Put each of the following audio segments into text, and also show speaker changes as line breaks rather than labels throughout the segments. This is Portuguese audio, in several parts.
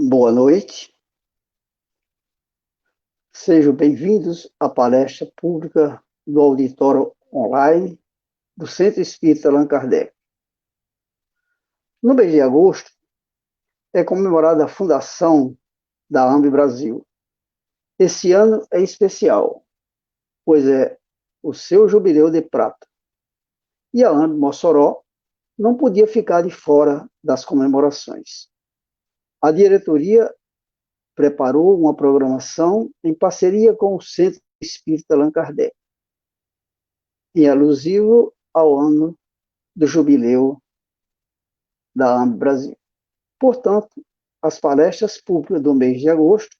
Boa noite, sejam bem-vindos à palestra pública do auditório online do Centro Espírita Allan Kardec. No mês de agosto é comemorada a fundação da AMB Brasil. Esse ano é especial, pois é o seu jubileu de prata. E a AMB Mossoró não podia ficar de fora das comemorações. A diretoria preparou uma programação em parceria com o Centro Espírita Allan Kardec, em alusivo ao ano do jubileu da AMB Brasil. Portanto, as palestras públicas do mês de agosto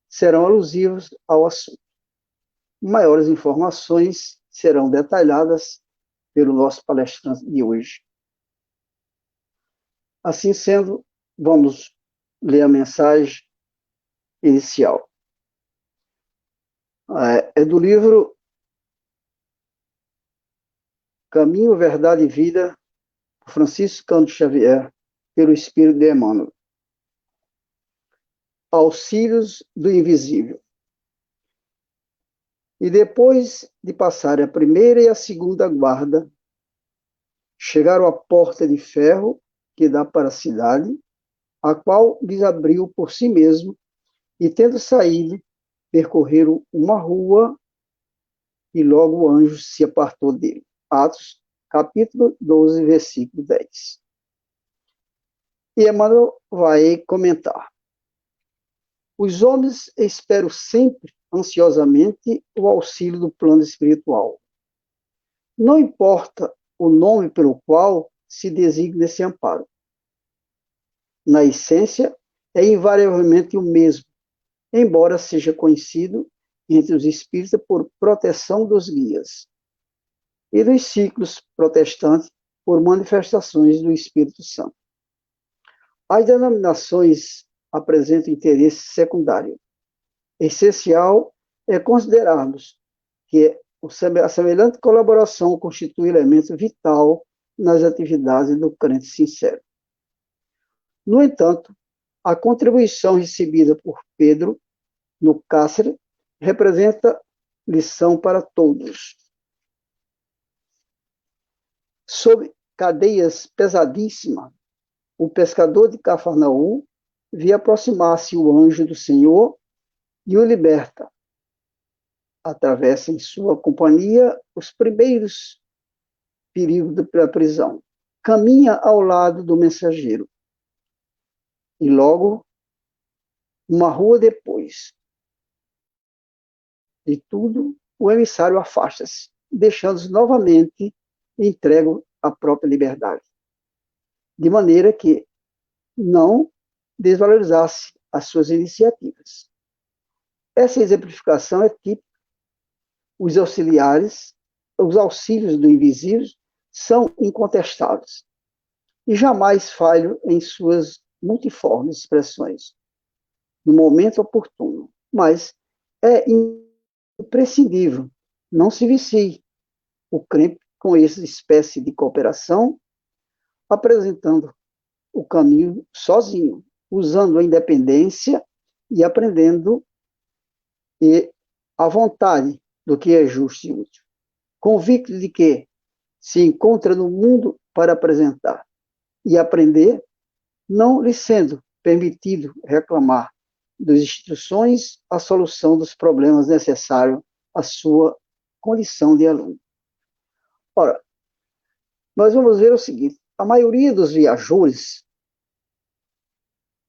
serão alusivas ao assunto. Maiores informações serão detalhadas pelo nosso palestrante de hoje. Assim sendo, vamos ler a mensagem inicial. É do livro Caminho, Verdade e Vida, Francisco Cândido Xavier, pelo Espírito de Emmanuel. Auxílios do Invisível. E depois de passar a primeira e a segunda guarda, chegaram à porta de ferro que dá para a cidade, a qual lhes abriu por si mesmo, e tendo saído, percorreram uma rua e logo o anjo se apartou dele. Atos, capítulo 12, versículo 10. E Emmanuel vai comentar. Os homens esperam sempre, ansiosamente, o auxílio do plano espiritual. Não importa o nome pelo qual se designa esse amparo. Na essência, é invariavelmente o mesmo, embora seja conhecido entre os espíritas por proteção dos guias e dos ciclos protestantes por manifestações do Espírito Santo. As denominações apresentam interesse secundário. Essencial é considerarmos que a semelhante colaboração constitui elemento vital nas atividades do crente sincero. No entanto, a contribuição recebida por Pedro no cárcere representa lição para todos. Sob cadeias pesadíssimas, o pescador de Cafarnaum via aproximar-se o anjo do Senhor e o liberta. Atravessa em sua companhia os primeiros perigos da prisão. Caminha ao lado do mensageiro. E logo, uma rua depois de tudo, o emissário afasta-se, deixando-os novamente entregue à própria liberdade. De maneira que não desvalorizasse as suas iniciativas. Essa exemplificação é típica. Os auxiliares, os auxílios do invisível são incontestáveis e jamais falham em suas multiformes expressões, no momento oportuno. Mas é imprescindível, não se vicie o crente com essa espécie de cooperação, apresentando o caminho sozinho, usando a independência e aprendendo à vontade do que é justo e útil, convicto de que se encontra no mundo para apresentar e aprender, não lhe sendo permitido reclamar das instituições a solução dos problemas necessários à sua condição de aluno. Ora, nós vamos ver o seguinte, a maioria dos viajores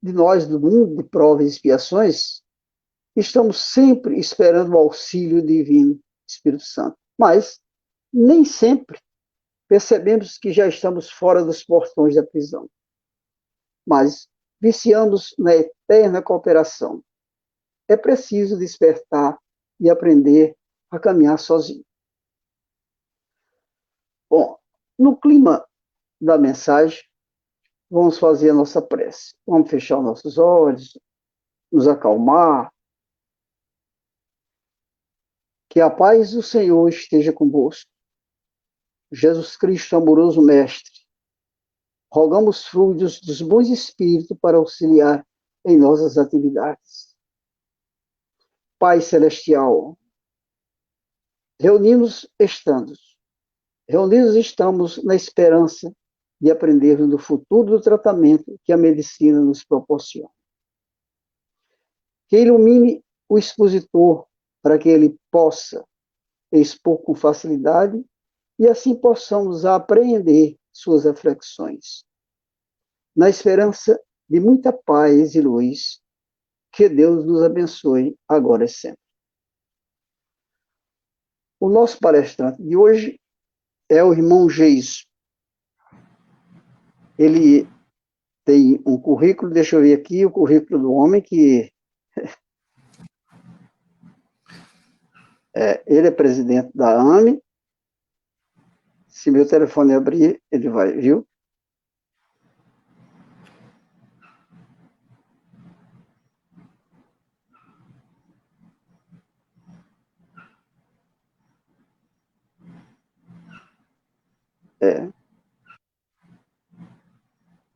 de nós do mundo de provas e expiações, estamos sempre esperando o auxílio divino, Espírito Santo. Mas nem sempre percebemos que já estamos fora dos portões da prisão. Mas viciamos na eterna cooperação. É preciso despertar e aprender a caminhar sozinho. Bom, no clima da mensagem, vamos fazer a nossa prece. Vamos fechar os nossos olhos, nos acalmar. Que a paz do Senhor esteja convosco. Jesus Cristo, amoroso Mestre, rogamos frutos dos bons espíritos para auxiliar em nossas atividades. Pai Celestial, reunidos estamos na esperança de aprendermos do futuro do tratamento que a medicina nos proporciona. Que ilumine o expositor para que ele possa expor com facilidade e assim possamos apreender suas reflexões. Na esperança de muita paz e luz, que Deus nos abençoe agora e sempre. O nosso palestrante de hoje é o irmão Geis. Ele tem um currículo, deixa eu ver aqui, o currículo do homem que ele é presidente da AME. Se meu telefone abrir, ele vai, viu?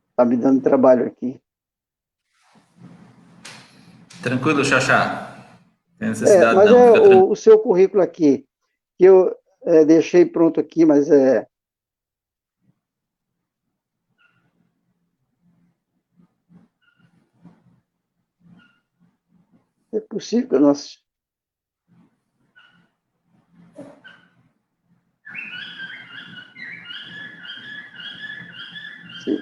Está me dando trabalho aqui.
Tranquilo, Xaxá. Tem necessidade
Mas
não.
o seu currículo aqui, que eu deixei pronto aqui, mas é possível que nós... Sim.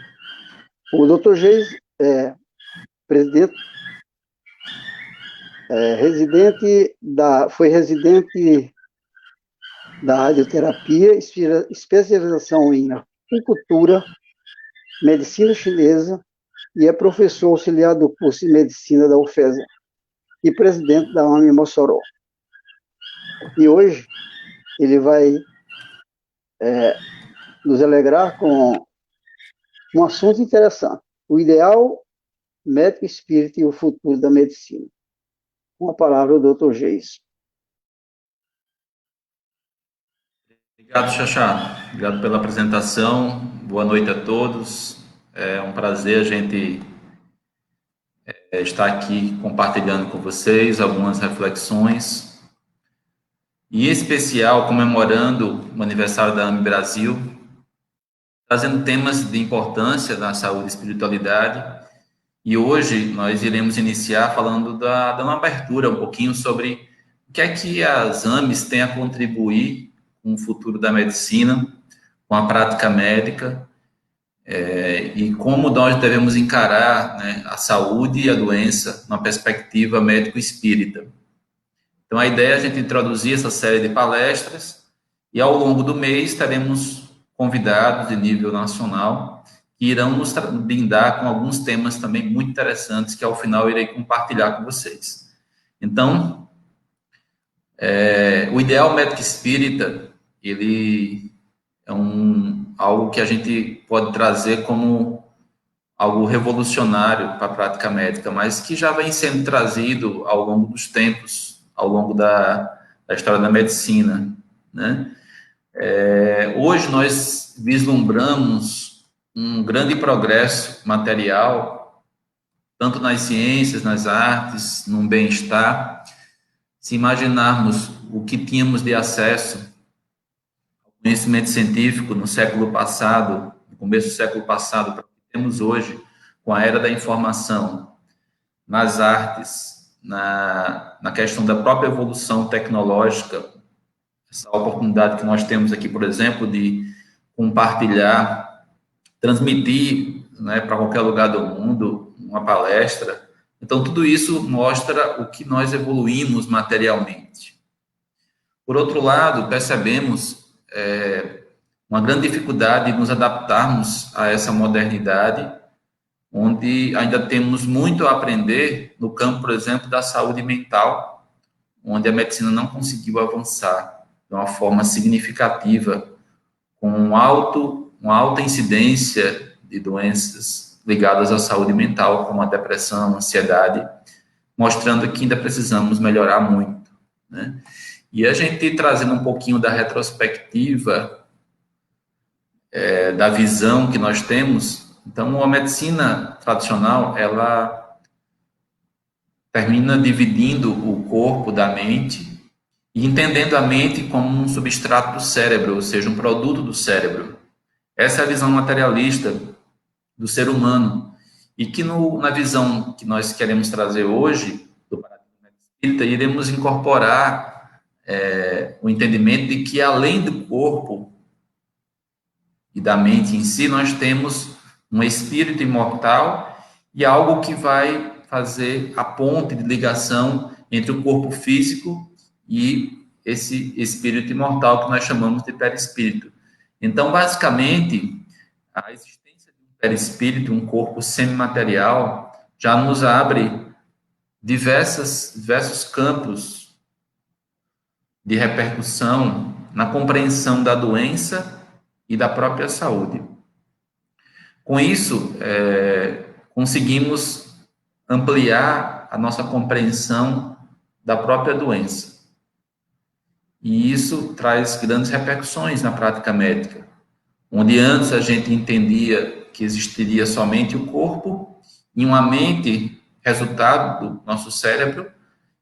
O Dr. Geis é presidente, foi residente da radioterapia, especialização em acupuntura, medicina chinesa, e é professor auxiliar do curso de medicina da UFESA e presidente da AME Mossoró. E hoje ele vai nos alegrar com um assunto interessante: o ideal médico espírita e o futuro da medicina. Com a palavra do Dr. Geis.
Obrigado, Xaxá. Obrigado pela apresentação. Boa noite a todos. É um prazer a gente estar aqui compartilhando com vocês algumas reflexões, e em especial comemorando o aniversário da AME Brasil, trazendo temas de importância na saúde e espiritualidade. E hoje nós iremos iniciar falando dando uma abertura um pouquinho sobre o que é que as AMEs têm a contribuir com o futuro da medicina, com a prática médica, e como nós devemos encarar, né, a saúde e a doença numa perspectiva médico-espírita. Então, a ideia é a gente introduzir essa série de palestras, e ao longo do mês teremos convidados de nível nacional que irão nos brindar com alguns temas também muito interessantes que ao final irei compartilhar com vocês. Então, o ideal médico espírita, ele é algo que a gente pode trazer como algo revolucionário para a prática médica, mas que já vem sendo trazido ao longo dos tempos, ao longo da história da medicina, né? Hoje nós vislumbramos um grande progresso material, tanto nas ciências, nas artes, no bem-estar. Se imaginarmos o que tínhamos de acesso ao conhecimento científico no século passado, no começo do século passado, para o que temos hoje, com a era da informação, nas artes, na questão da própria evolução tecnológica, essa oportunidade que nós temos aqui, por exemplo, de compartilhar, transmitir, né, para qualquer lugar do mundo uma palestra. Então, tudo isso mostra o que nós evoluímos materialmente. Por outro lado, percebemos uma grande dificuldade de nos adaptarmos a essa modernidade, onde ainda temos muito a aprender no campo, por exemplo, da saúde mental, onde a medicina não conseguiu avançar de uma forma significativa, com uma alta incidência de doenças ligadas à saúde mental, como a depressão, a ansiedade, mostrando que ainda precisamos melhorar muito, né? E a gente trazendo um pouquinho da retrospectiva, da visão que nós temos. Então, a medicina tradicional, ela termina dividindo o corpo da mente e entendendo a mente como um substrato do cérebro, ou seja, um produto do cérebro. Essa é a visão materialista do ser humano. E que na visão que nós queremos trazer hoje, do paradigma espírita, iremos incorporar o entendimento de que, além do corpo e da mente em si, nós temos um espírito imortal e algo que vai fazer a ponte de ligação entre o corpo físico e esse espírito imortal que nós chamamos de perispírito. Então, basicamente, a existência de um perispírito, um corpo semimaterial, já nos abre diversos campos de repercussão na compreensão da doença e da própria saúde. Com isso, conseguimos ampliar a nossa compreensão da própria doença. E isso traz grandes repercussões na prática médica, onde antes a gente entendia que existiria somente o corpo e uma mente, resultado do nosso cérebro,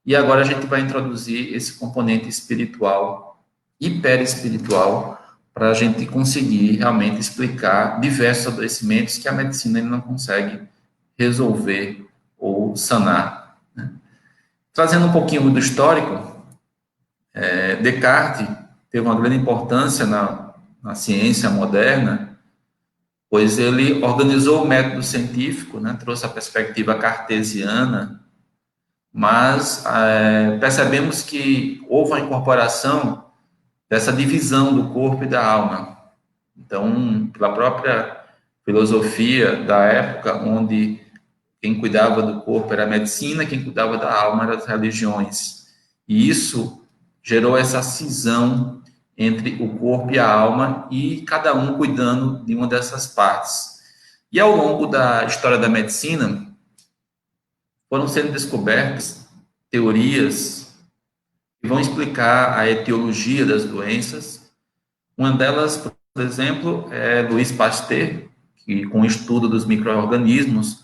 e agora a gente vai introduzir esse componente espiritual e perispiritual para a gente conseguir realmente explicar diversos adoecimentos que a medicina ainda não consegue resolver ou sanar. Né? Trazendo um pouquinho do histórico, Descartes teve uma grande importância na ciência moderna, pois ele organizou o método científico, né, trouxe a perspectiva cartesiana, mas percebemos que houve uma incorporação dessa divisão do corpo e da alma. Então, pela própria filosofia da época, onde quem cuidava do corpo era a medicina, quem cuidava da alma eram as religiões. E isso gerou essa cisão entre o corpo e a alma, e cada um cuidando de uma dessas partes. E ao longo da história da medicina, foram sendo descobertas teorias que vão explicar a etiologia das doenças. Uma delas, por exemplo, é Louis Pasteur, que com o estudo dos micro-organismos,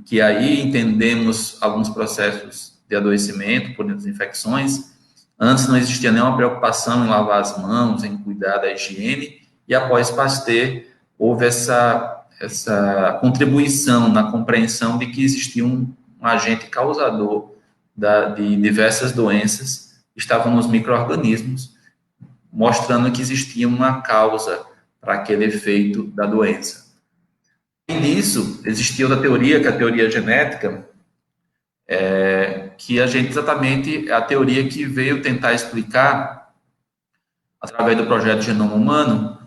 que aí entendemos alguns processos de adoecimento por infecções. Antes não existia nenhuma preocupação em lavar as mãos, em cuidar da higiene, e após Pasteur houve essa contribuição na compreensão de que existia um agente causador de diversas doenças, estavam nos micro-organismos, mostrando que existia uma causa para aquele efeito da doença. E nisso, existia outra teoria, que é a teoria genética, que a gente exatamente é a teoria que veio tentar explicar, através do projeto Genoma Humano,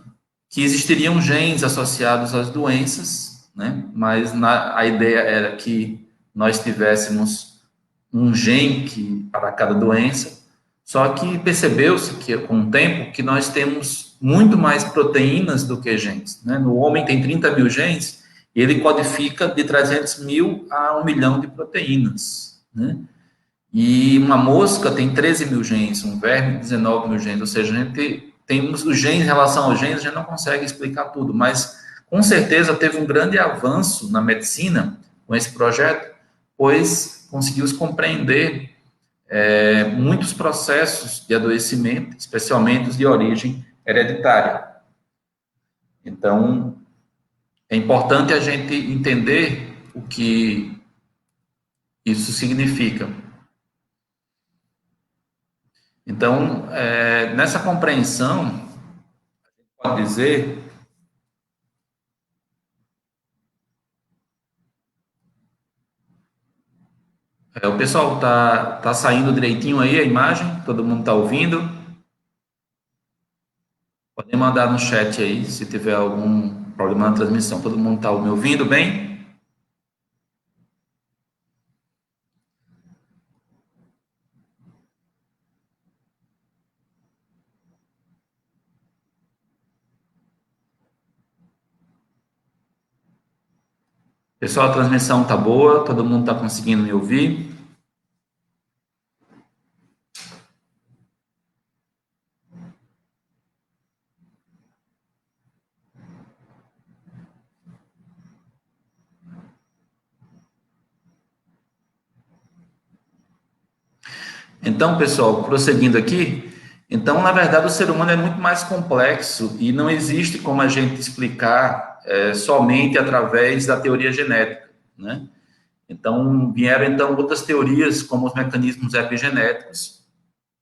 que existiriam genes associados às doenças, né? Mas a ideia era que nós tivéssemos um gene para cada doença, só que percebeu-se que, com o tempo, que nós temos muito mais proteínas do que genes. Né? No homem tem 30 mil genes, e ele codifica de 300 mil a 1 milhão de proteínas. Né? E uma mosca tem 13 mil genes, um verme 19 mil genes, ou seja, a gente temos os genes, em relação aos genes, a gente não consegue explicar tudo, mas com certeza teve um grande avanço na medicina com esse projeto, pois conseguiu compreender muitos processos de adoecimento, especialmente os de origem hereditária. Então, é importante a gente entender o que isso significa. Então, nessa compreensão, a gente pode dizer o pessoal tá saindo direitinho aí a imagem? Todo mundo está ouvindo? Pode mandar no chat aí se tiver algum problema na transmissão. Todo mundo está me ouvindo bem? Pessoal, a transmissão está boa? Todo mundo está conseguindo me ouvir? Então, pessoal, prosseguindo aqui, então, na verdade, o ser humano é muito mais complexo e não existe como a gente explicar somente através da teoria genética, né? Então, vieram outras teorias, como os mecanismos epigenéticos,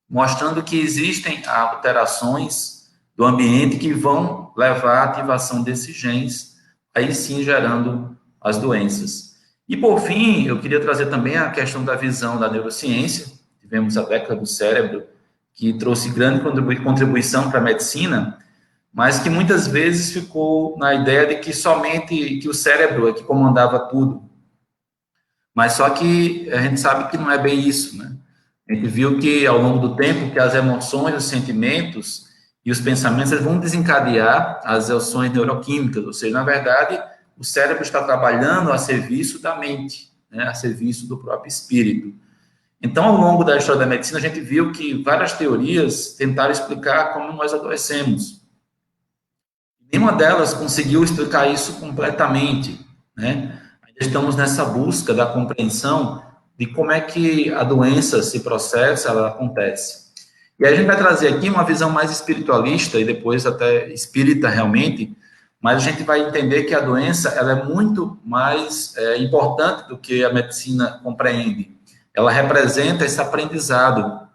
mostrando que existem alterações do ambiente que vão levar à ativação desses genes, aí sim gerando as doenças. E, por fim, eu queria trazer também a questão da visão da neurociência. Tivemos a década do cérebro, que trouxe grande contribuição para a medicina, mas que muitas vezes ficou na ideia de que somente que o cérebro é que comandava tudo. Mas só que a gente sabe que não é bem isso, né? A gente viu que ao longo do tempo que as emoções, os sentimentos e os pensamentos vão desencadear as reações neuroquímicas, ou seja, na verdade, o cérebro está trabalhando a serviço da mente, né? A serviço do próprio espírito. Então, ao longo da história da medicina, a gente viu que várias teorias tentaram explicar como nós adoecemos. Nenhuma delas conseguiu explicar isso completamente, né? Ainda estamos nessa busca da compreensão de como é que a doença se processa, ela acontece. E aí a gente vai trazer aqui uma visão mais espiritualista e depois até espírita realmente, mas a gente vai entender que a doença ela é muito mais importante do que a medicina compreende. Ela representa esse aprendizado.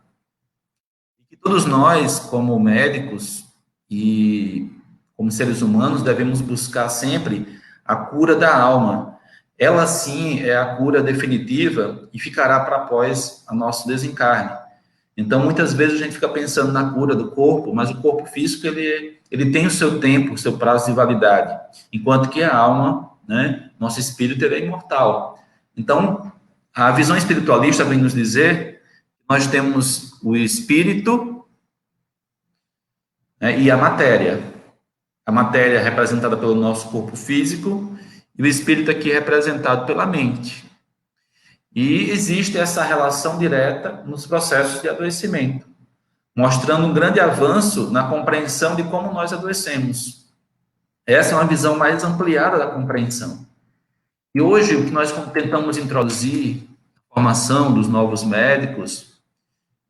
E todos nós, como médicos e como seres humanos, devemos buscar sempre a cura da alma. Ela, sim, é a cura definitiva e ficará para após o nosso desencarne. Então, muitas vezes a gente fica pensando na cura do corpo, mas o corpo físico, ele tem o seu tempo, o seu prazo de validade, enquanto que a alma, né, nosso espírito, ele é imortal. Então, a visão espiritualista vem nos dizer que nós temos o espírito, né, e a matéria. A matéria é representada pelo nosso corpo físico e o espírito aqui é representado pela mente. E existe essa relação direta nos processos de adoecimento, mostrando um grande avanço na compreensão de como nós adoecemos. Essa é uma visão mais ampliada da compreensão. E hoje, o que nós tentamos introduzir, a formação dos novos médicos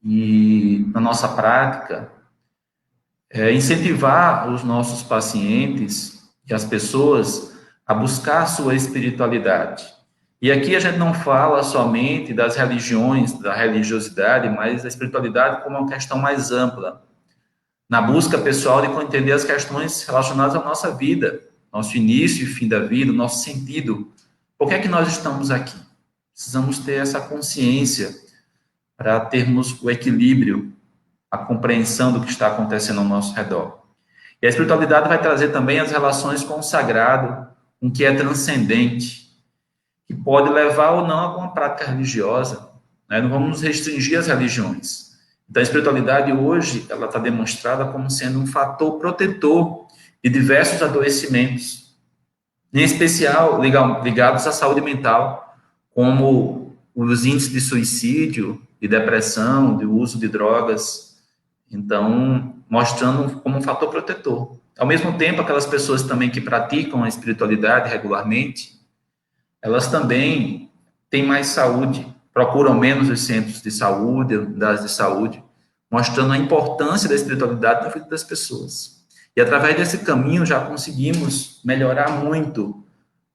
e na nossa prática, é incentivar os nossos pacientes e as pessoas a buscar a sua espiritualidade. E aqui a gente não fala somente das religiões, da religiosidade, mas da espiritualidade como uma questão mais ampla, na busca pessoal de entender as questões relacionadas à nossa vida, nosso início e fim da vida, nosso sentido. Por que é que nós estamos aqui? Precisamos ter essa consciência para termos o equilíbrio, a compreensão do que está acontecendo ao nosso redor. E a espiritualidade vai trazer também as relações com o sagrado, com o que é transcendente, que pode levar ou não a alguma prática religiosa, né? Não vamos restringir as religiões. Então, a espiritualidade hoje, ela está demonstrada como sendo um fator protetor de diversos adoecimentos, em especial ligados à saúde mental, como os índices de suicídio, de depressão, de uso de drogas. Então, mostrando como um fator protetor. Ao mesmo tempo, aquelas pessoas também que praticam a espiritualidade regularmente, elas também têm mais saúde, procuram menos os centros de saúde, unidades de saúde, mostrando a importância da espiritualidade na vida das pessoas. E através desse caminho já conseguimos melhorar muito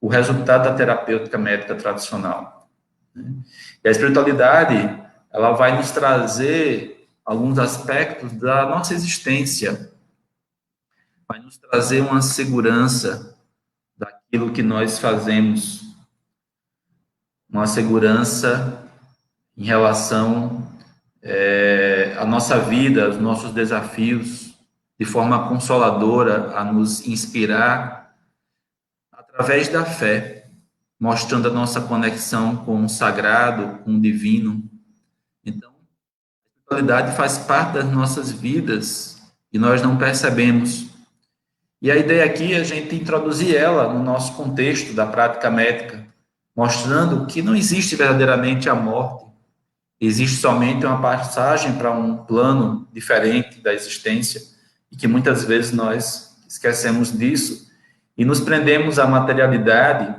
o resultado da terapêutica médica tradicional. E a espiritualidade, ela vai nos trazer alguns aspectos da nossa existência, vai nos trazer uma segurança daquilo que nós fazemos, uma segurança em relação à nossa vida, aos nossos desafios, de forma consoladora, a nos inspirar através da fé, mostrando a nossa conexão com o sagrado, com o divino. Então, a espiritualidade faz parte das nossas vidas e nós não percebemos. E a ideia aqui é a gente introduzir ela no nosso contexto da prática médica, mostrando que não existe verdadeiramente a morte, existe somente uma passagem para um plano diferente da existência e que muitas vezes nós esquecemos disso e nos prendemos à materialidade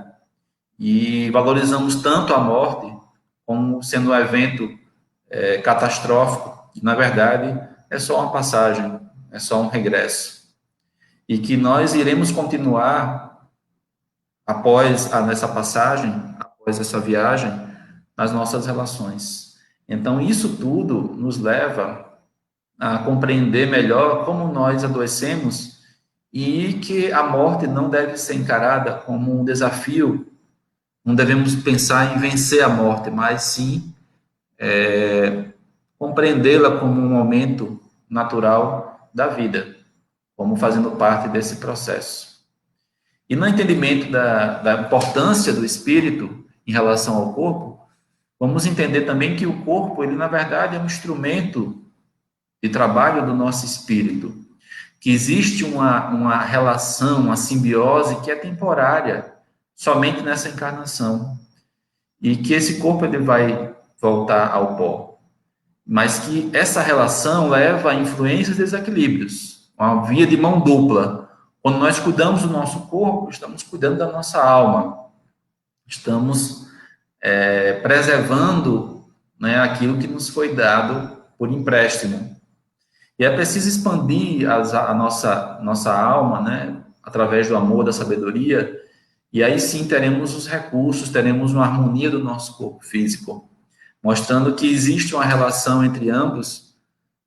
e valorizamos tanto a morte como sendo um evento catastrófico, que, na verdade, é só uma passagem, é só um regresso. E que nós iremos continuar após nessa passagem, após essa viagem, nas nossas relações. Então, isso tudo nos leva a compreender melhor como nós adoecemos e que a morte não deve ser encarada como um desafio, não devemos pensar em vencer a morte, mas sim compreendê-la como um momento natural da vida, como fazendo parte desse processo. E no entendimento da importância do espírito em relação ao corpo, vamos entender também que o corpo, ele na verdade é um instrumento de trabalho do nosso espírito, que existe uma relação, uma simbiose que é temporária, somente nessa encarnação, e que esse corpo ele vai voltar ao pó, mas que essa relação leva a influências e desequilíbrios, uma via de mão dupla. Quando nós cuidamos do nosso corpo, estamos cuidando da nossa alma, estamos preservando, né, aquilo que nos foi dado por empréstimo. E é preciso expandir a nossa alma, né, através do amor, da sabedoria, e aí sim teremos os recursos, teremos uma harmonia do nosso corpo físico, mostrando que existe uma relação entre ambos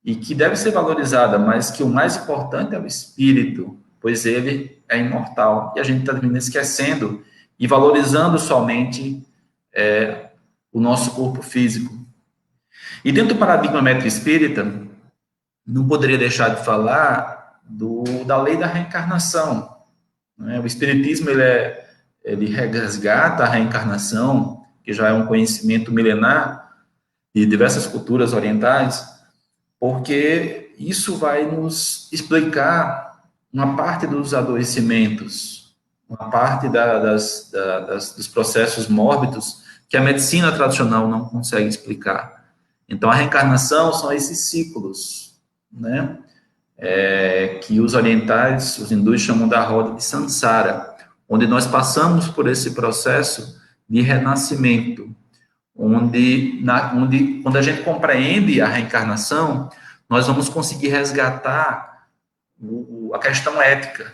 e que deve ser valorizada, mas que o mais importante é o espírito, pois ele é imortal. E a gente está esquecendo e valorizando somente o nosso corpo físico. E dentro do paradigma métrico-espírita, não poderia deixar de falar da lei da reencarnação, né? O espiritismo ele resgata a reencarnação, que já é um conhecimento milenar de diversas culturas orientais, porque isso vai nos explicar uma parte dos adoecimentos, uma parte dos processos mórbidos que a medicina tradicional não consegue explicar. Então, a reencarnação são esses ciclos, né, que os orientais, os hindus chamam da roda de Sansara, onde nós passamos por esse processo de renascimento, onde quando a gente compreende a reencarnação, nós vamos conseguir resgatar a questão ética,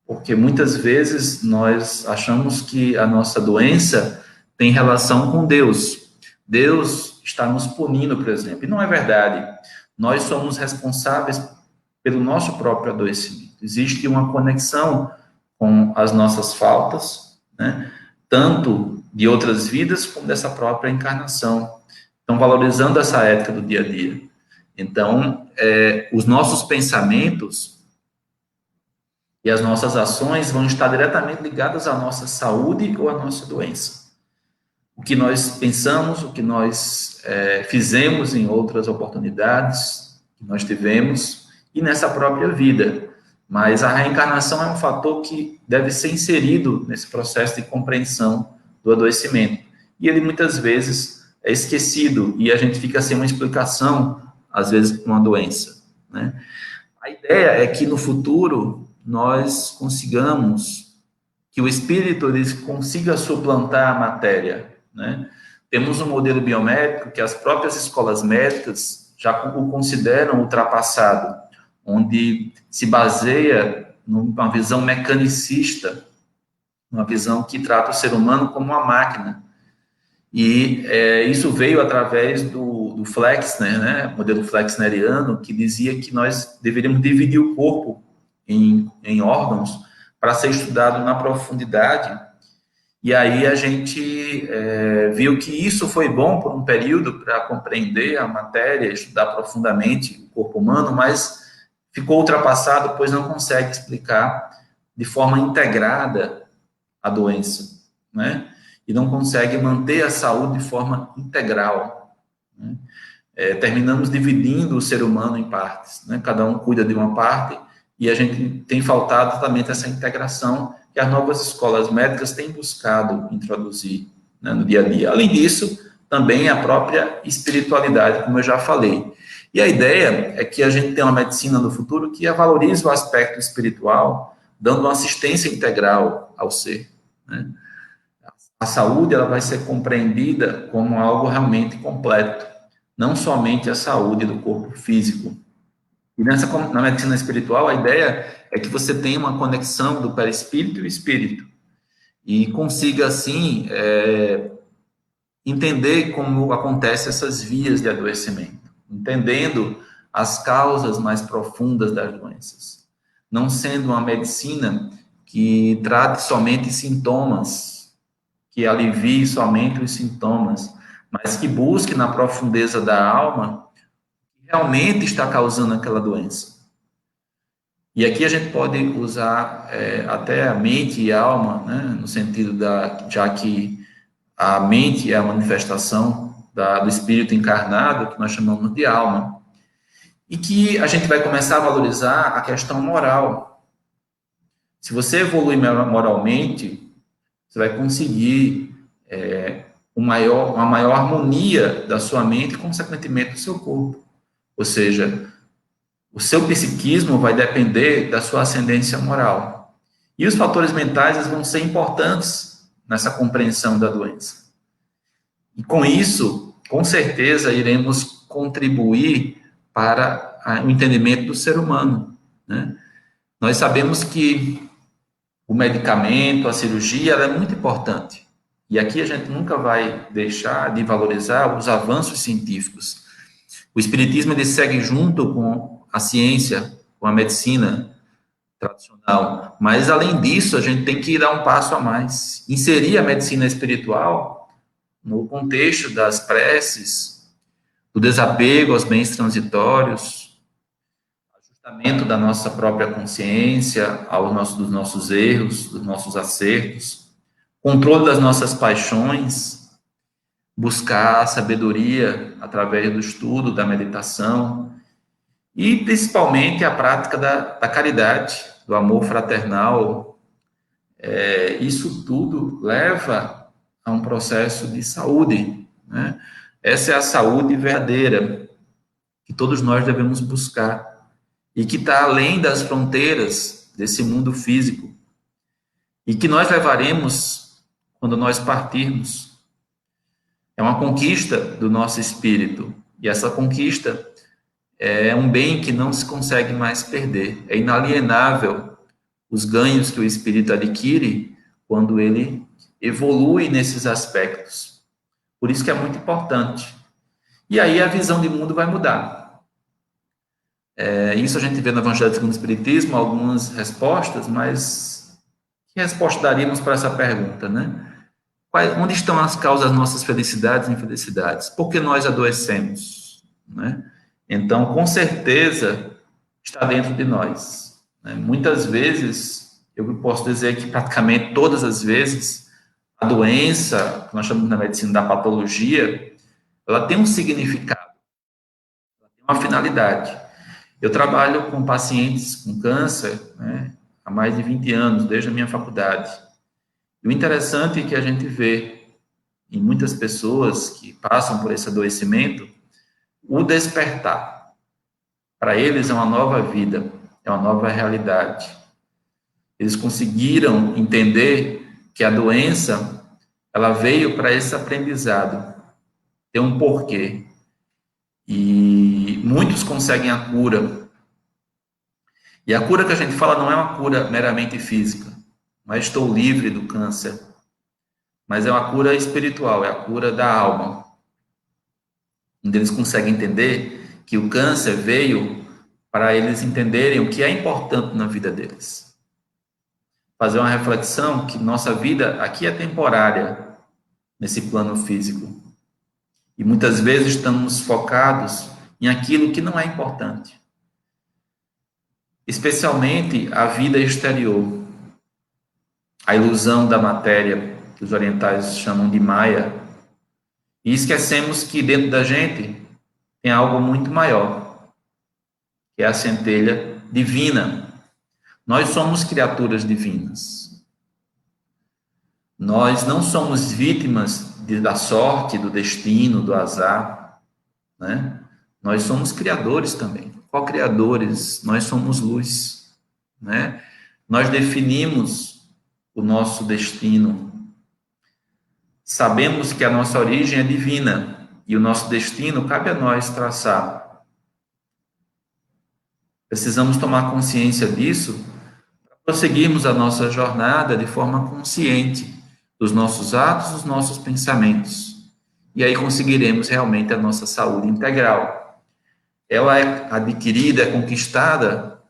porque muitas vezes nós achamos que a nossa doença tem relação com Deus. Deus está nos punindo, por exemplo, e não é verdade. Nós somos responsáveis pelo nosso próprio adoecimento. Existe uma conexão com as nossas faltas, né? Tanto de outras vidas como dessa própria encarnação. Então, valorizando essa ética do dia a dia. Então, os nossos pensamentos e as nossas ações vão estar diretamente ligadas à nossa saúde ou à nossa doença. O que nós pensamos, o que nós fizemos em outras oportunidades que nós tivemos e nessa própria vida. Mas a reencarnação é um fator que deve ser inserido nesse processo de compreensão do adoecimento. E ele muitas vezes é esquecido e a gente fica sem uma explicação, às vezes, para uma doença, né? A ideia é que no futuro nós consigamos que o espírito ele consiga suplantar a matéria, né? Temos um modelo biomédico que as próprias escolas médicas já o consideram ultrapassado, onde se baseia numa visão mecanicista, uma visão que trata o ser humano como uma máquina. E isso veio através do Flexner, né, modelo flexneriano, que dizia que nós deveríamos dividir o corpo em órgãos para ser estudado na profundidade. E aí a gente viu que isso foi bom por um período para compreender a matéria, estudar profundamente o corpo humano, mas ficou ultrapassado, pois não consegue explicar de forma integrada a doença, né? E não consegue manter a saúde de forma integral, né? Terminamos dividindo o ser humano em partes, né? Cada um cuida de uma parte e a gente tem faltado exatamente essa integração que as novas escolas médicas têm buscado introduzir, né, no dia a dia. Além disso, também a própria espiritualidade, como eu já falei. E a ideia é que a gente tenha uma medicina no futuro que valorize o aspecto espiritual, dando uma assistência integral ao ser, né? A saúde ela vai ser compreendida como algo realmente completo. não somente a saúde do corpo físico. E na medicina espiritual, a ideia é que você tenha uma conexão do perispírito e o espírito, e consiga, assim, entender como acontecem essas vias de adoecimento, entendendo as causas mais profundas das doenças, não sendo uma medicina que trate somente sintomas, que alivie somente os sintomas, mas que busque na profundeza da alma o que realmente está causando aquela doença. E aqui a gente pode usar até a mente e a alma, né, no sentido já que a mente é a manifestação do espírito encarnado, que nós chamamos de alma, e que a gente vai começar a valorizar a questão moral. Se você evoluir moralmente, você vai conseguir uma maior harmonia da sua mente e, consequentemente, do seu corpo. Ou seja, o seu psiquismo vai depender da sua ascendência moral. E os fatores mentais vão ser importantes nessa compreensão da doença. E com isso, com certeza, iremos contribuir para o entendimento do ser humano, né? Nós sabemos que o medicamento, a cirurgia, ela é muito importante. E aqui a gente nunca vai deixar de valorizar os avanços científicos. O espiritismo ele segue junto com a ciência, com a medicina tradicional, mas além disso a gente tem que dar um passo a mais, inserir a medicina espiritual no contexto das preces, do desapego aos bens transitórios, ajustamento da nossa própria consciência dos nossos erros, dos nossos acertos, controle das nossas paixões, buscar a sabedoria através do estudo, da meditação, e principalmente a prática da caridade, do amor fraternal. Isso tudo leva a um processo de saúde, né? Essa é a saúde verdadeira que todos nós devemos buscar e que está além das fronteiras desse mundo físico e que nós levaremos quando nós partirmos. É uma conquista do nosso espírito e essa conquista é um bem que não se consegue mais perder. É inalienável os ganhos que o espírito adquire quando ele evolui nesses aspectos. Por isso que é muito importante. E aí a visão de mundo vai mudar. Isso a gente vê no Evangelho segundo o Espiritismo, algumas respostas, mas que resposta daríamos para essa pergunta, né? Onde estão as causas das nossas felicidades e infelicidades? Por que nós adoecemos, né? Então, com certeza, está dentro de nós, né? Muitas vezes, eu posso dizer que praticamente todas as vezes, a doença, que nós chamamos na medicina da patologia, ela tem um significado, ela tem uma finalidade. Eu trabalho com pacientes com câncer, né, há mais de 20 anos, desde a minha faculdade. E o interessante é que a gente vê em muitas pessoas que passam por esse adoecimento, o despertar. Para eles é uma nova vida, é uma nova realidade. Eles conseguiram entender que a doença, ela veio para esse aprendizado, tem um porquê. E muitos conseguem a cura. E a cura que a gente fala não é uma cura meramente física, mas estou livre do câncer. Mas é uma cura espiritual, é a cura da alma. Onde eles conseguem entender que o câncer veio para eles entenderem o que é importante na vida deles. Fazer uma reflexão que nossa vida aqui é temporária, nesse plano físico. E muitas vezes estamos focados em aquilo que não é importante. Especialmente a vida exterior. A ilusão da matéria, que os orientais chamam de Maya. E esquecemos que dentro da gente tem algo muito maior, que é a centelha divina. Nós somos criaturas divinas. Nós não somos vítimas da sorte, do destino, do azar, né? Nós somos criadores também, co-criadores, nós somos luz, né? Nós definimos o nosso destino. Sabemos que a nossa origem é divina e o nosso destino cabe a nós traçar. Precisamos tomar consciência disso para prosseguirmos a nossa jornada de forma consciente dos nossos atos, dos nossos pensamentos. E aí conseguiremos realmente a nossa saúde integral. Ela é adquirida, é conquistada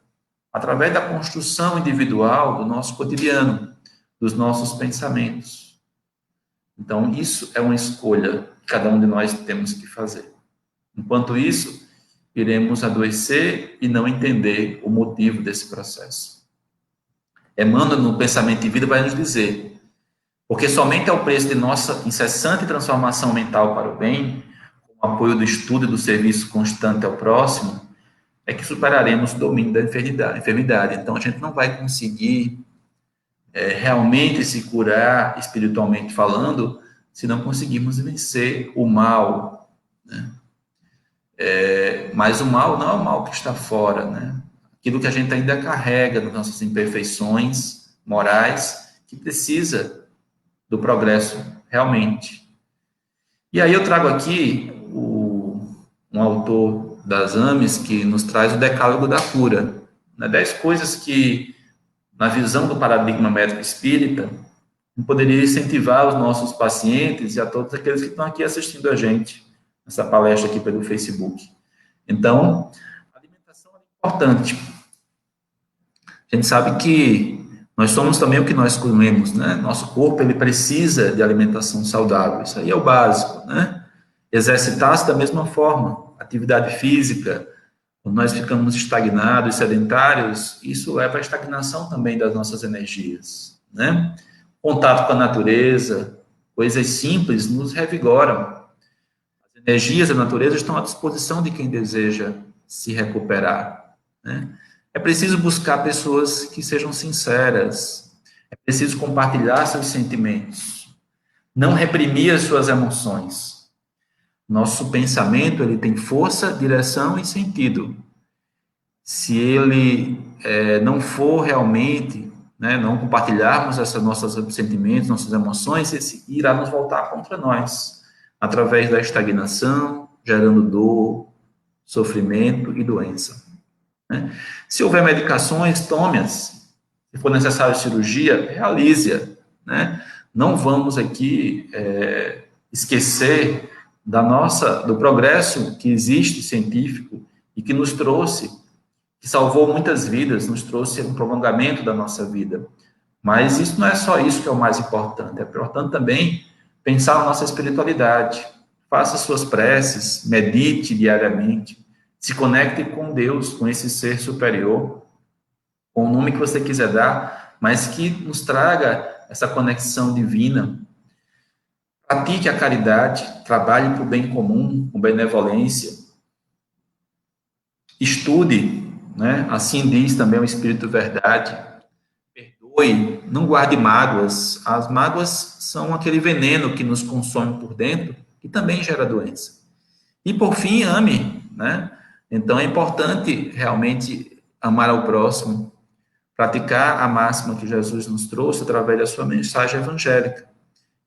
através da construção individual do nosso cotidiano, dos nossos pensamentos. Então, isso é uma escolha que cada um de nós temos que fazer. Enquanto isso, iremos adoecer e não entender o motivo desse processo. Emmanuel, no Pensamento e Vida, vai nos dizer: porque somente ao preço de nossa incessante transformação mental para o bem, com o apoio do estudo e do serviço constante ao próximo, é que superaremos o domínio da enfermidade. Então, a gente não vai conseguir realmente se curar, espiritualmente falando, se não conseguirmos vencer o mal, né? Mas o mal não é o mal que está fora, né? Aquilo que a gente ainda carrega das nossas imperfeições morais, que precisa do progresso realmente. E aí eu trago aqui um autor das AMES que nos traz o Decálogo da Cura, né? 10 coisas que, na visão do paradigma médico espírita, poderia incentivar os nossos pacientes e a todos aqueles que estão aqui assistindo a gente, essa palestra aqui pelo Facebook. Então, a alimentação é importante. A gente sabe que nós somos também o que nós comemos, né? Nosso corpo, ele precisa de alimentação saudável. Isso aí é o básico, né? Exercitar-se da mesma forma. Atividade física, quando nós ficamos estagnados, sedentários, isso leva à estagnação também das nossas energias, né? Contato com a natureza, coisas simples nos revigoram. As energias da natureza estão à disposição de quem deseja se recuperar, né? É preciso buscar pessoas que sejam sinceras, é preciso compartilhar seus sentimentos, não reprimir as suas emoções. Nosso pensamento, ele tem força, direção e sentido. Se ele não for realmente, né, não compartilharmos esses nossos sentimentos, nossas emoções, esse irá nos voltar contra nós, através da estagnação, gerando dor, sofrimento e doença, né? Se houver medicações, tome-as. Se for necessário cirurgia, realize-a, né? Não vamos aqui esquecer do progresso que existe científico e que nos trouxe, que salvou muitas vidas, nos trouxe um prolongamento da nossa vida. Mas isso não é só isso que é o mais importante. É importante também pensar na nossa espiritualidade. Faça suas preces, medite diariamente, se conecte com Deus, com esse ser superior, com o nome que você quiser dar, mas que nos traga essa conexão divina. Pratique a caridade, trabalhe para o bem comum, com benevolência. Estude, né? Assim diz também o Espírito Verdade. Perdoe, não guarde mágoas. As mágoas são aquele veneno que nos consome por dentro, que também gera doença. E, por fim, ame, né? Então, é importante realmente amar ao próximo, praticar a máxima que Jesus nos trouxe através da sua mensagem evangélica.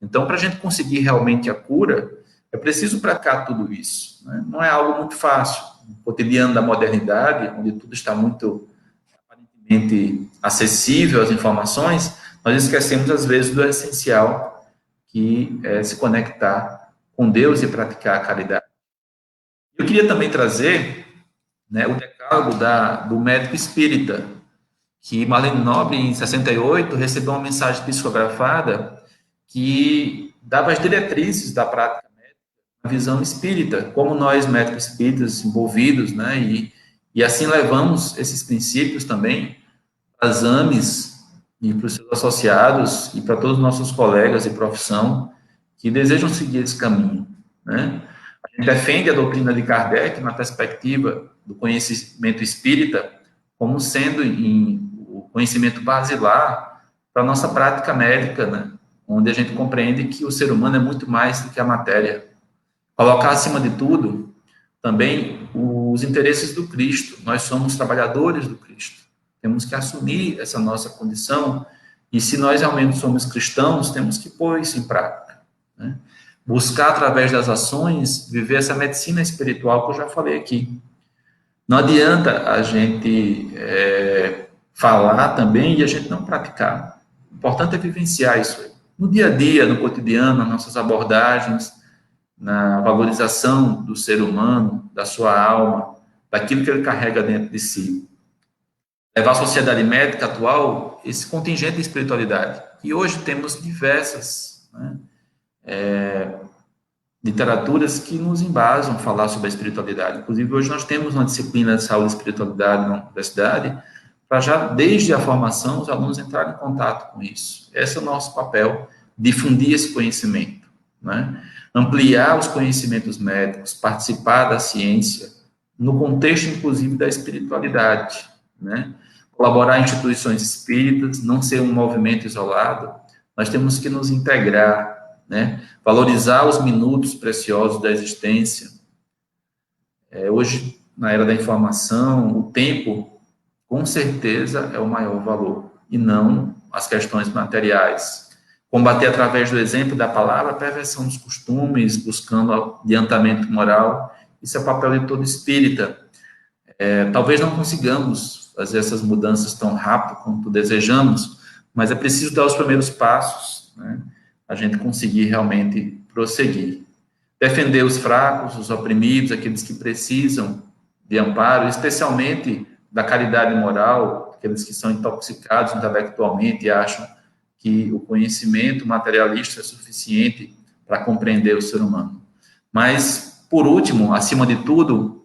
Então, para a gente conseguir realmente a cura, é preciso praticar tudo isso, né? Não é algo muito fácil. No cotidiano da modernidade, onde tudo está muito aparentemente acessível às informações, nós esquecemos, às vezes, do essencial, que é se conectar com Deus e praticar a caridade. Eu queria também trazer, né, o decálogo do médico espírita, que Marlene Nobre, em 68, recebeu uma mensagem psicografada que dava as diretrizes da prática médica, a visão espírita, como nós, médicos espíritas, envolvidos, né, e assim levamos esses princípios também para as AMES e para os seus associados e para todos os nossos colegas de profissão que desejam seguir esse caminho, né? A gente defende a doutrina de Kardec na perspectiva do conhecimento espírita como sendo o conhecimento basilar para a nossa prática médica, né? Onde a gente compreende que o ser humano é muito mais do que a matéria. Colocar acima de tudo também os interesses do Cristo. Nós somos trabalhadores do Cristo. Temos que assumir essa nossa condição e se nós realmente somos cristãos, temos que pôr isso em prática, né? buscar através das ações viver essa medicina espiritual que eu já falei aqui. Não adianta a gente falar também e a gente não praticar. O importante é vivenciar isso aí. No dia a dia, no cotidiano, nas nossas abordagens, na valorização do ser humano, da sua alma, daquilo que ele carrega dentro de si. Levar à sociedade médica atual esse contingente de espiritualidade. E hoje temos diversas literaturas que nos embasam a falar sobre a espiritualidade. Inclusive, hoje nós temos uma disciplina de saúde e espiritualidade na universidade, para já, desde a formação, os alunos entrarem em contato com isso. Esse é o nosso papel, difundir esse conhecimento, né? Ampliar os conhecimentos médicos, participar da ciência, no contexto, inclusive, da espiritualidade, né? Colaborar em instituições espíritas, não ser um movimento isolado, nós temos que nos integrar, né? Valorizar os minutos preciosos da existência. Hoje, na era da informação, o tempo, com certeza, é o maior valor, e não as questões materiais. Combater através do exemplo da palavra a perversão dos costumes, buscando adiantamento moral, isso é o papel de todo espírita. Talvez não consigamos fazer essas mudanças tão rápido quanto desejamos, mas é preciso dar os primeiros passos, né? A gente conseguir realmente prosseguir. Defender os fracos, os oprimidos, aqueles que precisam de amparo, especialmente da caridade moral, aqueles que são intoxicados intelectualmente e acham que o conhecimento materialista é suficiente para compreender o ser humano. Mas, por último, acima de tudo,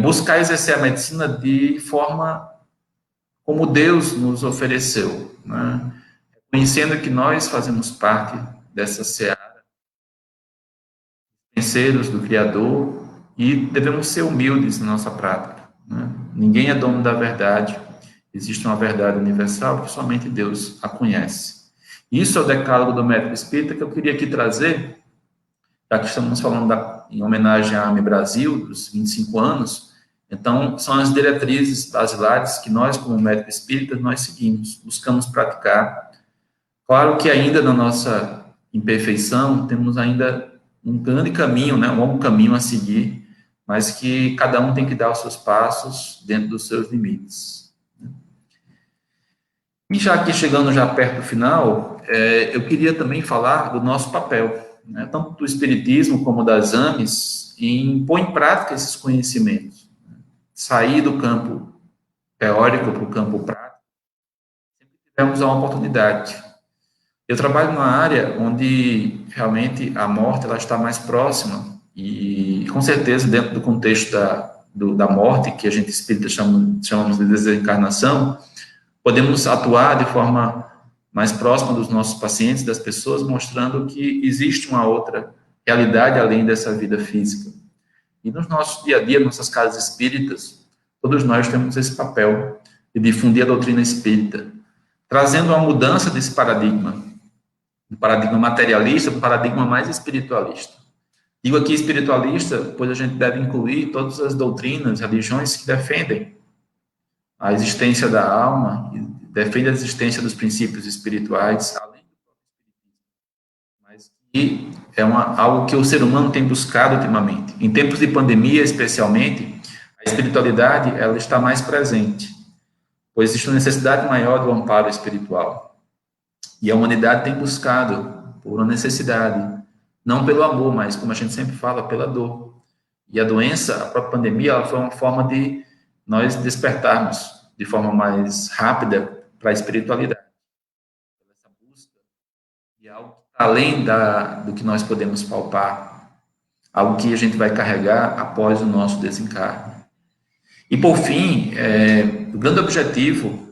buscar exercer a medicina de forma como Deus nos ofereceu, né? Conhecendo que nós fazemos parte dessa seara, penseiros do Criador, e devemos ser humildes na nossa prática, né? Ninguém é dono da verdade, existe uma verdade universal que somente Deus a conhece. Isso é o decálogo do médico espírita que eu queria aqui trazer, já que estamos falando em homenagem à AME Brasil, dos 25 anos, então são as diretrizes basilares que nós, como médico espírita, nós seguimos, buscamos praticar. Claro que ainda na nossa imperfeição, temos ainda um grande caminho, né, um longo caminho a seguir, mas que cada um tem que dar os seus passos dentro dos seus limites. E já aqui chegando já perto do final, eu queria também falar do nosso papel, né, tanto do Espiritismo como das AMEs, em pôr em prática esses conhecimentos, né, sair do campo teórico para o campo prático, sempre tivemos a oportunidade. Eu trabalho numa área onde realmente a morte ela está mais próxima e, com certeza, dentro do contexto da morte, que a gente espírita chamamos de desencarnação, podemos atuar de forma mais próxima dos nossos pacientes, das pessoas, mostrando que existe uma outra realidade além dessa vida física. E no nosso dia a dia, nossas casas espíritas, todos nós temos esse papel de difundir a doutrina espírita, trazendo uma mudança desse paradigma, do paradigma materialista para o paradigma mais espiritualista. Digo aqui espiritualista, pois a gente deve incluir todas as doutrinas, religiões que defendem a existência da alma, e defendem a existência dos princípios espirituais, além do próprio espiritismo, mas que é algo que o ser humano tem buscado ultimamente. Em tempos de pandemia, especialmente, a espiritualidade ela está mais presente, pois existe uma necessidade maior do amparo espiritual. E a humanidade tem buscado por uma necessidade, não pelo amor, mas, como a gente sempre fala, pela dor. E a doença, a própria pandemia, ela foi uma forma de nós despertarmos de forma mais rápida para a espiritualidade. Essa busca de algo além do que nós podemos palpar, algo que a gente vai carregar após o nosso desencarne. E, por fim, o grande objetivo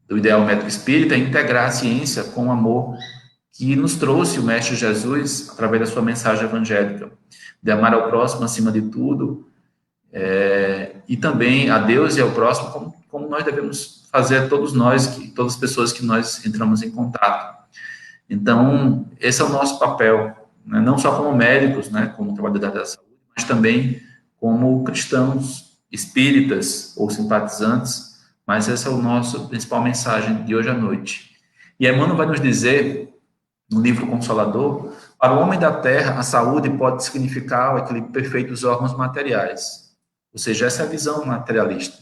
do ideal médico espírita é integrar a ciência com o amor que nos trouxe o Mestre Jesus através da sua mensagem evangélica, de amar ao próximo acima de tudo, e também a Deus e ao próximo, como nós devemos fazer todos nós, todas as pessoas que nós entramos em contato. Então, esse é o nosso papel, né? Não só como médicos, né, como trabalhadores da saúde, mas também como cristãos, espíritas ou simpatizantes. Mas essa é a nossa principal mensagem de hoje à noite. E Emmanuel vai nos dizer, no livro Consolador, Para o homem da terra, a saúde pode significar o equilíbrio perfeito dos órgãos materiais. Ou seja, essa é a visão materialista.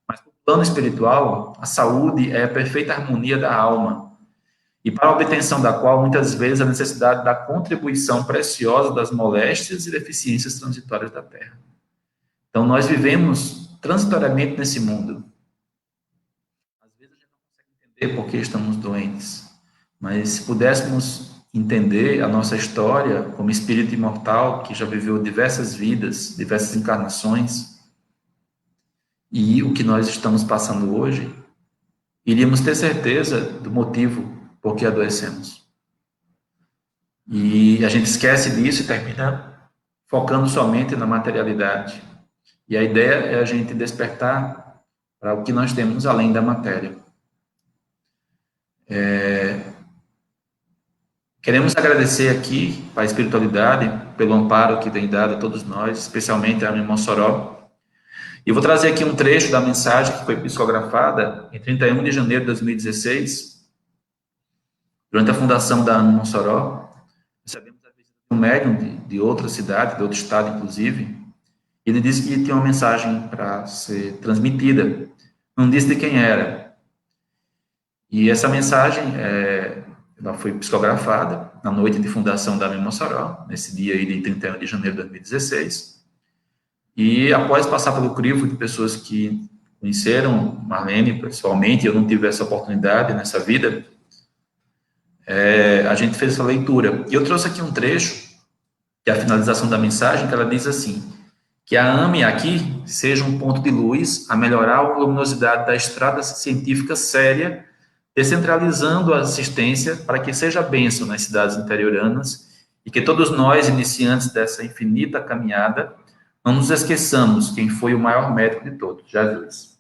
Mas no plano espiritual, a saúde é a perfeita harmonia da alma, e para a obtenção da qual, muitas vezes, a necessidade da contribuição preciosa das moléstias e deficiências transitórias da terra. Então, nós vivemos transitoriamente nesse mundo. Às vezes a gente não consegue entender por que estamos doentes, mas se pudéssemos entender a nossa história como espírito imortal que já viveu diversas vidas, diversas encarnações, e o que nós estamos passando hoje, iríamos ter certeza do motivo por que adoecemos. E a gente esquece disso e termina focando somente na materialidade. E a ideia é a gente despertar para o que nós temos além da matéria. Queremos agradecer aqui para a espiritualidade pelo amparo que tem dado a todos nós, especialmente a Ami Mossoró. E vou trazer aqui um trecho da mensagem que foi psicografada em 31 de janeiro de 2016, durante a fundação da Ami Mossoró. Recebemos a visita de um médium de outra cidade, de outro estado, inclusive. Ele disse que tinha uma mensagem para ser transmitida. Não disse de quem era. E essa mensagem ela foi psicografada na noite de fundação da Ami Mossoró, nesse dia aí de 31 de janeiro de 2016. E após passar pelo crivo de pessoas que conheceram Marlene pessoalmente, eu não tive essa oportunidade nessa vida, a gente fez essa leitura. E eu trouxe aqui um trecho, que é a finalização da mensagem, que ela diz assim: que a AME aqui seja um ponto de luz a melhorar a luminosidade da estrada científica séria, descentralizando a assistência para que seja bênção nas cidades interioranas e que todos nós, iniciantes dessa infinita caminhada, não nos esqueçamos quem foi o maior médico de todos, Jesus.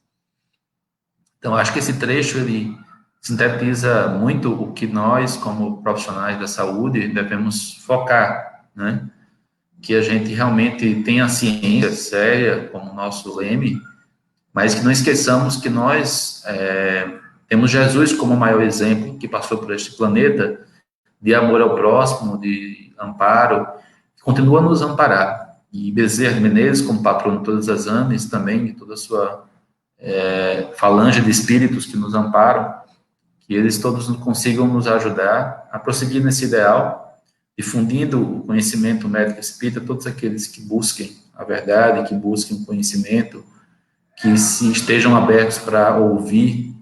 Então, acho que esse trecho, ele sintetiza muito o que nós, como profissionais da saúde, devemos focar, né? Que a gente realmente tenha a ciência séria como nosso leme, mas que não esqueçamos que nós temos Jesus como o maior exemplo, que passou por este planeta, de amor ao próximo, de amparo, que continua a nos amparar. E Bezerra de Menezes, como patrono de todas as AMEs, também, de toda a sua falange de espíritos que nos amparam, que eles todos consigam nos ajudar a prosseguir nesse ideal, difundindo o conhecimento médico espírita a todos aqueles que busquem a verdade, que busquem o conhecimento, que se estejam abertos para ouvir,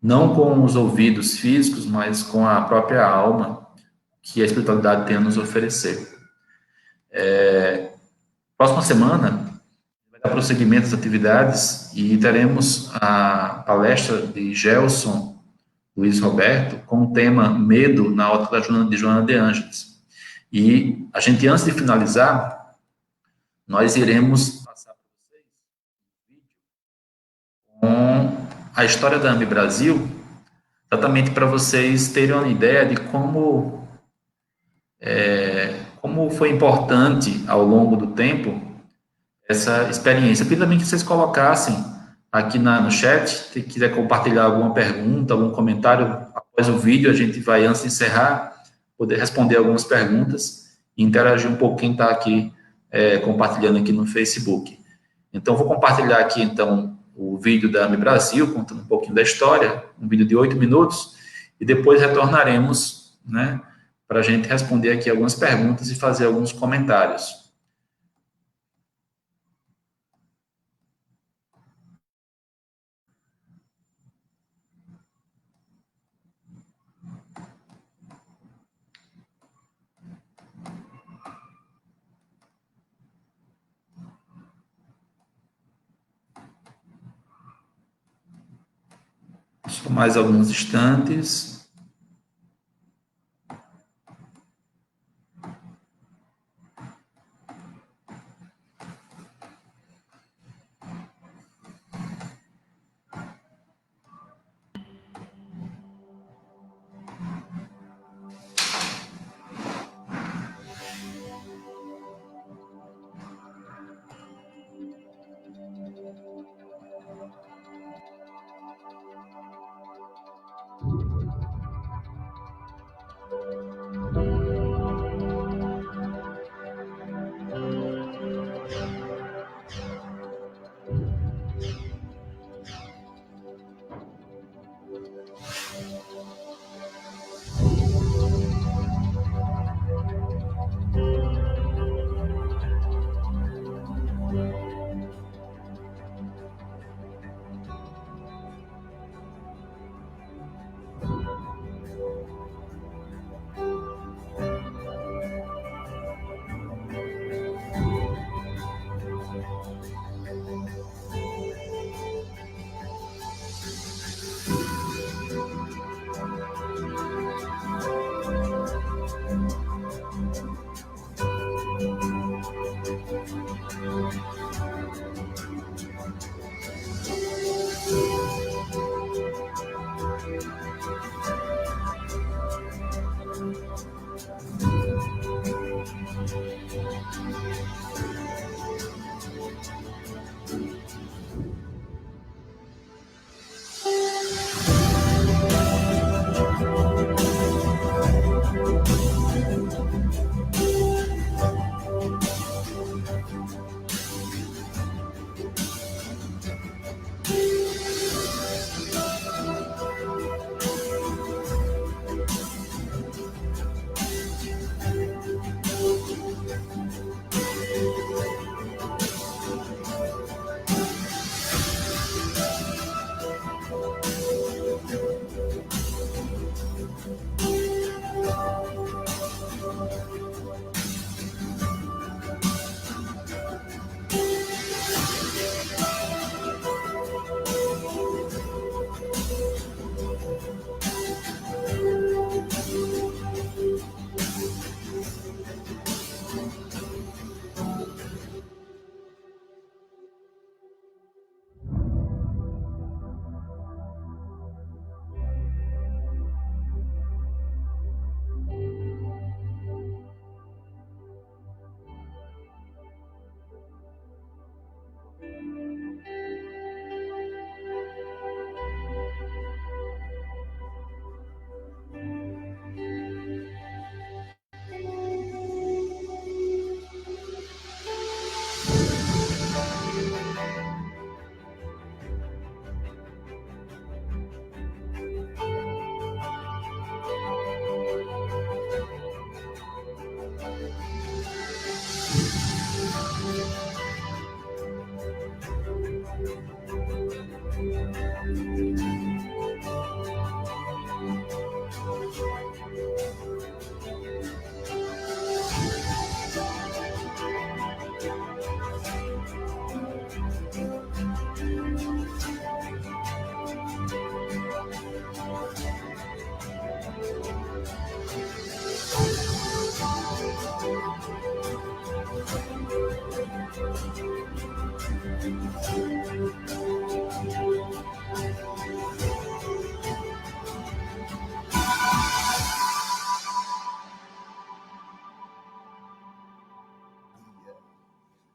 não com os ouvidos físicos, mas com a própria alma que a espiritualidade tem a nos oferecer. Próxima semana vai dar prosseguimento às atividades e teremos a palestra de Gelson Luiz Roberto com o tema Medo na ótica de Joana de Ângeles. E a gente, antes de finalizar, nós iremos passar para vocês um vídeo com a história da AME Brasil, exatamente para vocês terem uma ideia de como foi importante ao longo do tempo essa experiência. Queria também que vocês colocassem aqui no chat, se quiser compartilhar alguma pergunta, algum comentário após o vídeo, a gente vai, antes de encerrar, poder responder algumas perguntas e interagir um pouco quem está aqui compartilhando aqui no Facebook. Então, vou compartilhar aqui, então, o vídeo da AME Brasil, contando um pouquinho da história, um vídeo de 8 minutos, e depois retornaremos, né, para a gente responder aqui algumas perguntas e fazer alguns comentários. Só mais alguns instantes.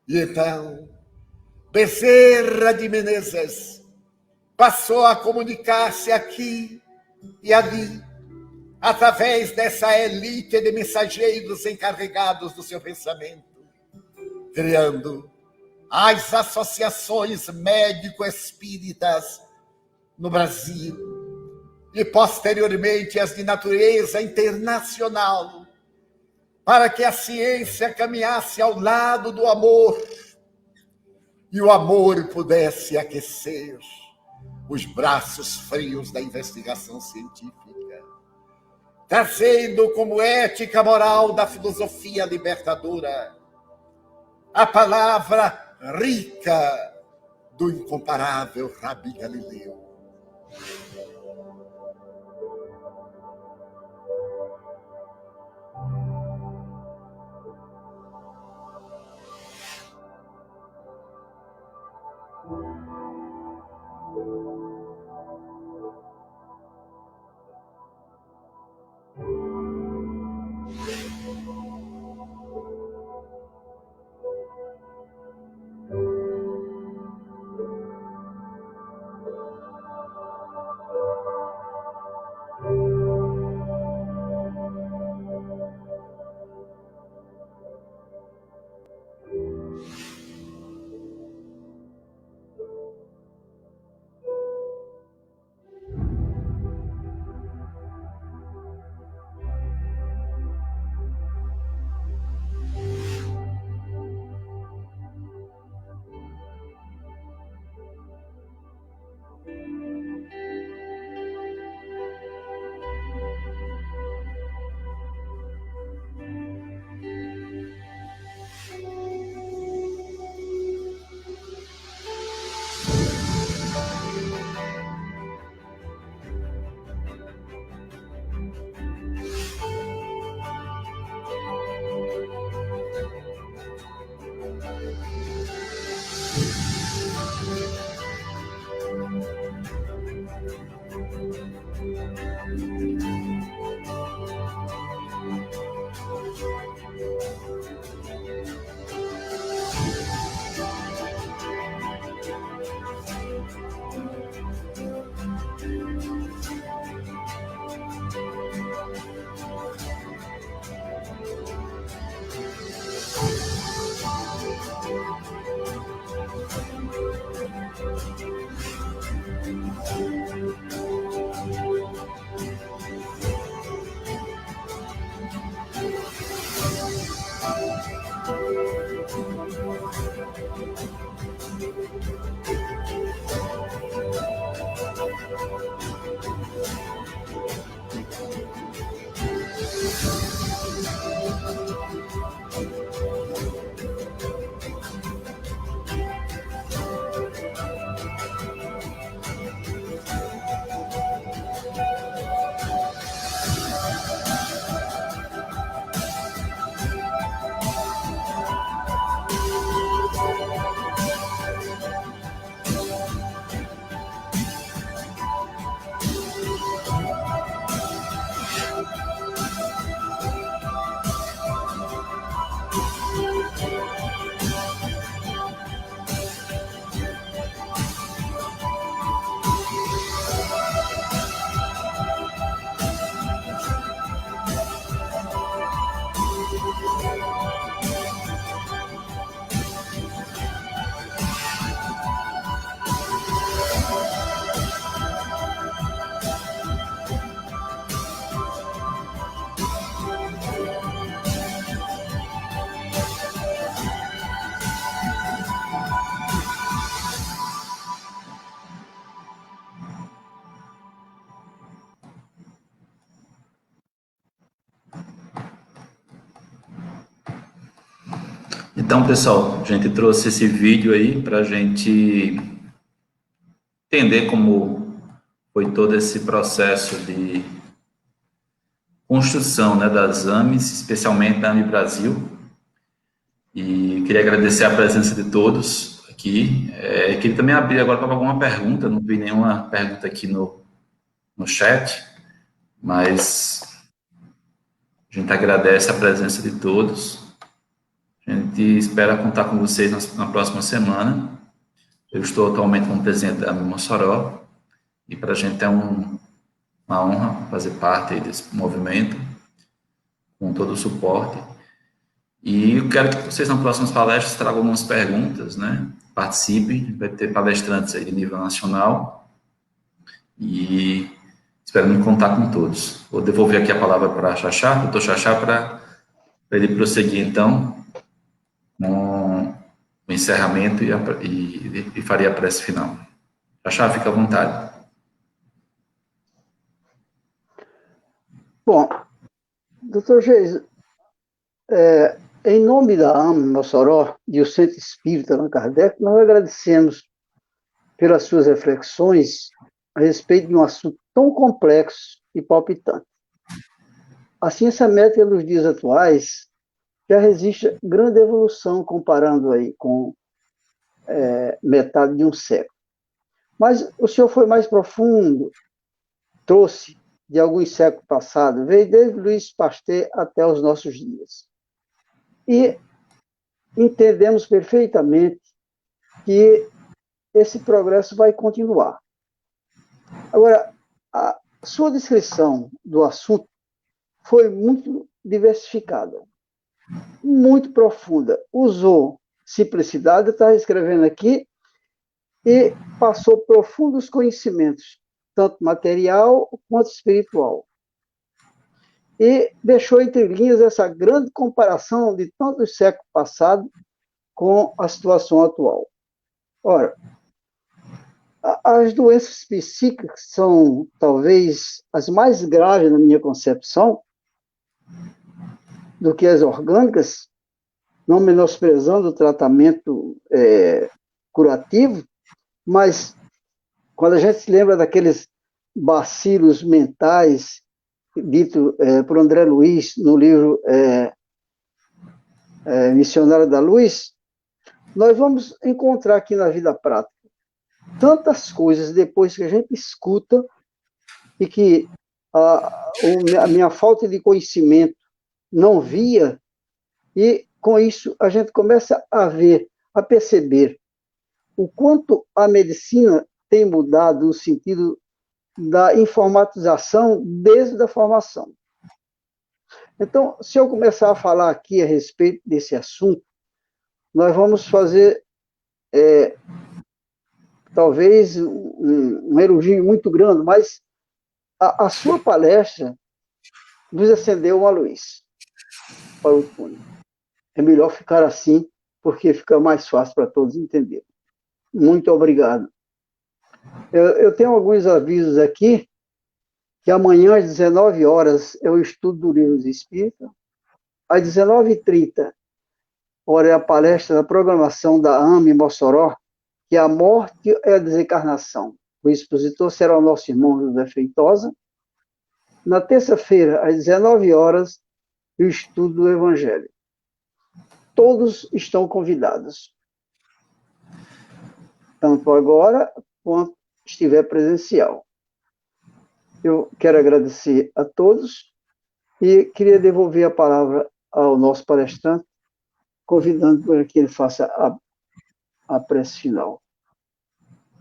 E então, Bezerra de Menezes passou a comunicar-se aqui e ali, através dessa elite de mensageiros encarregados do seu pensamento, criando as associações médico-espíritas no Brasil e, posteriormente, as de natureza internacional, para que a ciência caminhasse ao lado do amor e o amor pudesse aquecer os braços frios da investigação científica, trazendo como ética moral da filosofia libertadora a palavra rica do incomparável Rabi Galileu.
Então, pessoal, a gente trouxe esse vídeo aí para a gente entender como foi todo esse processo de construção, né, das AMES, especialmente da AME Brasil. E queria agradecer a presença de todos aqui. Queria também abrir agora para alguma pergunta, não vi nenhuma pergunta aqui no chat, mas a gente agradece a presença de todos. A A gente espera contar com vocês na próxima semana. Eu estou atualmente como presidente da AME Mossoró, e para a gente é uma honra fazer parte aí desse movimento, com todo o suporte. E eu quero que vocês, nas próximas palestras, tragam algumas perguntas, né? Participem, vai ter palestrantes aí de nível nacional, e espero contar com todos. Vou devolver aqui a palavra para Xaxá, doutor Xaxá, para ele prosseguir, então, com o encerramento e faria a prece final. Xaxá, fica à vontade.
Bom, doutor Geis, em nome da AME Mossoró e o Centro Espírita Allan Kardec, nós agradecemos pelas suas reflexões a respeito de um assunto tão complexo e palpitante. A ciência médica nos dias atuais já resiste grande evolução comparando aí com metade de um século. Mas o senhor foi mais profundo, trouxe de alguns séculos passados, veio desde Louis Pasteur até os nossos dias. E entendemos perfeitamente que esse progresso vai continuar. Agora, a sua descrição do assunto foi muito diversificada, muito profunda. Usou simplicidade, está escrevendo aqui, e passou profundos conhecimentos, tanto material quanto espiritual. E deixou entre linhas essa grande comparação de tantos séculos passados com a situação atual. Ora, as doenças psíquicas são, talvez, as mais graves, na minha concepção, do que as orgânicas, não menosprezando o tratamento curativo, mas quando a gente se lembra daqueles bacilos mentais, dito por André Luiz, no livro Missionário da Luz, nós vamos encontrar aqui na vida prática tantas coisas depois que a gente escuta e que a minha falta de conhecimento não via, e com isso a gente começa a ver, a perceber o quanto a medicina tem mudado no sentido da informatização desde a formação. Então, se eu começar a falar aqui a respeito desse assunto, nós vamos fazer talvez um elogio muito grande, mas a sua palestra nos acendeu uma luz para o túnel. É melhor ficar assim, porque fica mais fácil para todos entenderem. Muito obrigado. Eu tenho alguns avisos aqui, que amanhã às 19 horas eu estudo do Livro dos Espíritos, às 19h30, hora é a palestra da programação da AME Mossoró, que a morte é a desencarnação. O expositor será o nosso irmão José Feitosa. Na terça-feira, às 19 horas, o estudo do Evangelho. Todos estão convidados, tanto agora quanto estiver presencial. Eu quero agradecer a todos e queria devolver a palavra ao nosso palestrante, convidando para que ele faça a prece final.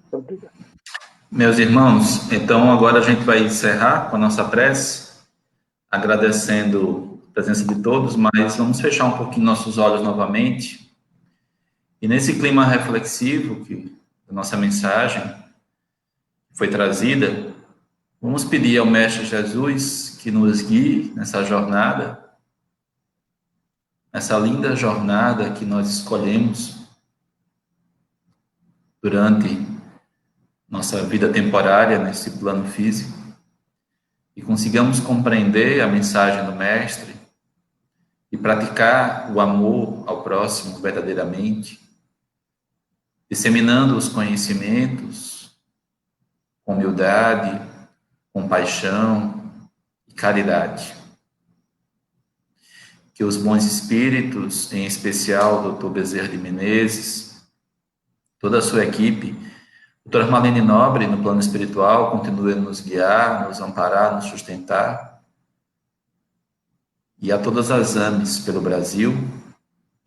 Muito obrigado.
Meus irmãos, então agora a gente vai encerrar com a nossa prece, agradecendo a presença de todos, mas vamos fechar um pouquinho nossos olhos novamente. E nesse clima reflexivo que a nossa mensagem foi trazida, vamos pedir ao Mestre Jesus que nos guie nessa jornada, nessa linda jornada que nós escolhemos durante nossa vida temporária nesse plano físico, e consigamos compreender a mensagem do Mestre e praticar o amor ao próximo verdadeiramente, disseminando os conhecimentos com humildade, compaixão e caridade. Que os bons espíritos, em especial o Dr. Bezerra de Menezes, toda a sua equipe, Dr. Marlene Nobre, no plano espiritual, continue a nos guiar, nos amparar, nos sustentar. E a todas as AMEs pelo Brasil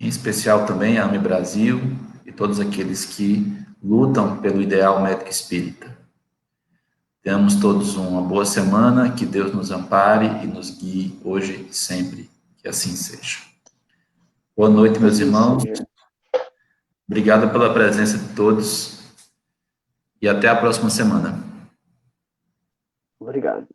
em especial também a AME Brasil e todos aqueles que lutam pelo ideal médico espírita. Tenhamos todos uma boa semana, que Deus nos ampare e nos guie hoje e sempre, que assim seja. Boa noite, meus irmãos. Obrigado pela presença de todos e até a próxima semana.
Obrigado.